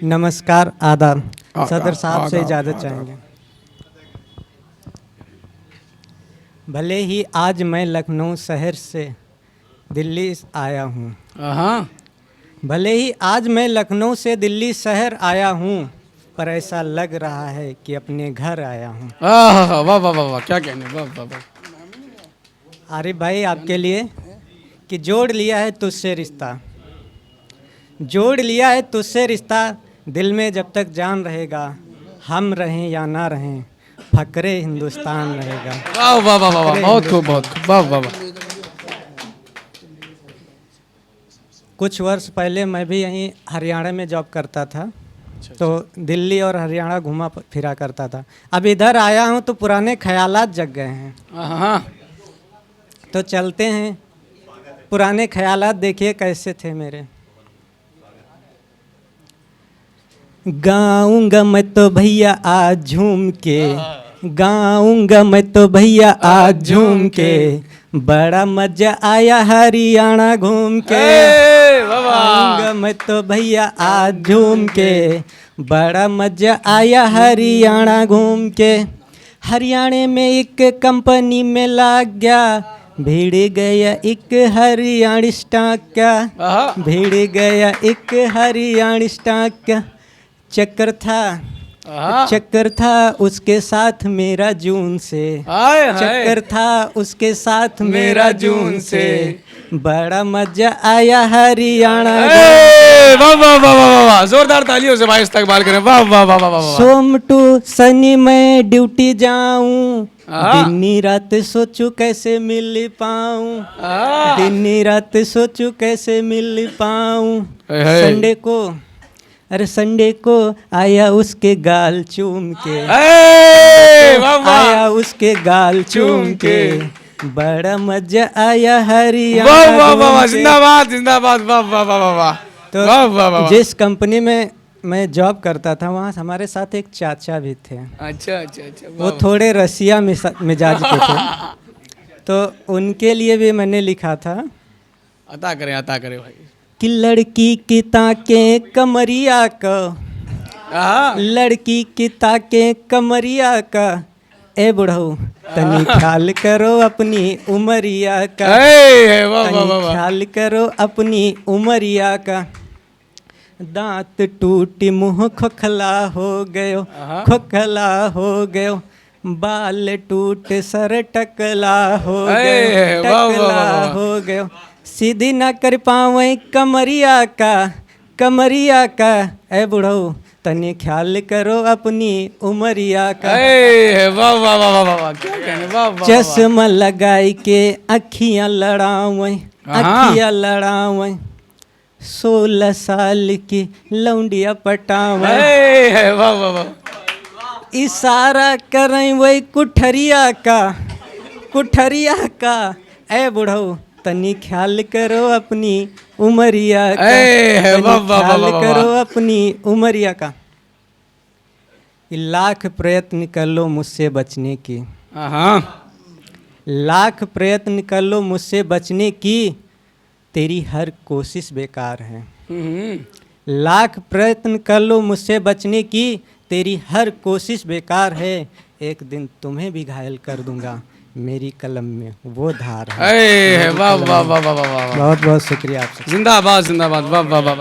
नमस्कार, आदाब। सदर साहब से इजाज़त चाहेंगे। भले ही आज मैं लखनऊ शहर से दिल्ली आया हूँ, भले ही आज मैं लखनऊ से दिल्ली शहर आया हूँ, पर ऐसा लग रहा है कि अपने घर आया हूँ। वाह वाह वाह वाह, क्या कहने, वाह वाह वाह। आरिफ भाई, आपके लिए कि जोड़ लिया है तुझसे रिश्ता, जोड़ लिया है तुझसे रिश्ता, दिल में जब तक जान रहेगा, हम रहें या ना रहें, फकरे हिंदुस्तान रहेगा। वाह वाह वाह वाह, बहुत खूब, बहुत खूब, वाह वाह वाह। कुछ वर्ष पहले मैं भी यहीं हरियाणा में जॉब करता था, तो दिल्ली और हरियाणा घुमा फिरा करता था। अब इधर आया हूँ तो पुराने ख्यालात जग गए हैं। हाँ, तो चलते हैं, पुराने ख्यालात देखिए कैसे थे मेरे। गाऊंगा मैं तो भैया आज झूम के, गाऊंगा मैं तो भैया आज झूम के, बड़ा मजा आया हरियाणा घूम के। गाऊंगा मैं तो भैया आज झूम के, बड़ा मजा आया हरियाणा घूम के। हरियाणा में एक कंपनी में लग गया, भिड़ गया एक हरियाणा स्टॉक का, भिड़ गया एक हरियाणा स्टॉक का। चक्कर था उसके साथ मेरा जून से, चक्कर था उसके साथ मेरा जून से, बड़ा मजा आया हरियाणा। वाह वाह वाह वाह वाह, जोरदार तालियों से भाई इस्तकबाल करें। वाह वाह वाह वाह वाह। सोम टू शनि मैं ड्यूटी जाऊं, दिन रात सोचूं कैसे मिल पाऊं, दिन रात सोचूं कैसे मिल पाऊं। संडे को, अरे संडे को आया उसके गाल चूम के, आया उसके गाल चूम के, बड़ा मजा आया हरियाणा। वाह वाह वाह, जिंदाबाद जिंदाबाद, वाह वाह वाह वाह। तो वाह वाह वाह। जिस कंपनी में मैं जॉब करता था, वहाँ हमारे साथ एक चाचा भी थे। अच्छा अच्छा अच्छा, वो थोड़े रसिया मिजाज के थे, तो उनके लिए भी मैंने लिखा था। अता करें भाई। कि लड़की की ताकें कमरिया का, लड़की की ताकें कमरिया का, ए बुढ़ऊ तनी ख्याल करो अपनी उमरिया का, तनी ख्याल करो अपनी उमरिया का। दांत टूटी मुंह खोखला हो गयो, खोखला हो गयो, बाल टूट सर टकला हो गयो, टकला हो गयो, सीधी ना कर पावे कमरिया का, कमरिया का, ए बुढ़ऊ तनी ख्याल करो अपनी उमरिया का। वाह वाह वाह वाह, क्या कहने, वाह वाह। चश्मा लगाई के अखियां लड़ावे, अखियां लड़ावे, 16 साल की लौंडिया पटावे, वाह वाह वाह। इशारा करें वही कुठरिया का, कुठरिया का, ए बुढ़ऊ तनी ख्याल करो अपनी उमरिया का, तनी ख्याल करो अपनी उमरिया का। लाख प्रयत्न कर लो मुझसे बचने की, लाख प्रयत्न कर लो मुझसे बचने की, तेरी हर कोशिश बेकार है। लाख प्रयत्न कर लो मुझसे बचने की, तेरी हर कोशिश बेकार है, एक दिन तुम्हें भी घायल कर दूंगा, मेरी कलम में वो धार है। वाह वाह वाह वाह वाह, बहुत बहुत शुक्रिया आपसे। जिंदाबाद जिंदाबाद, वाह वाह वाह।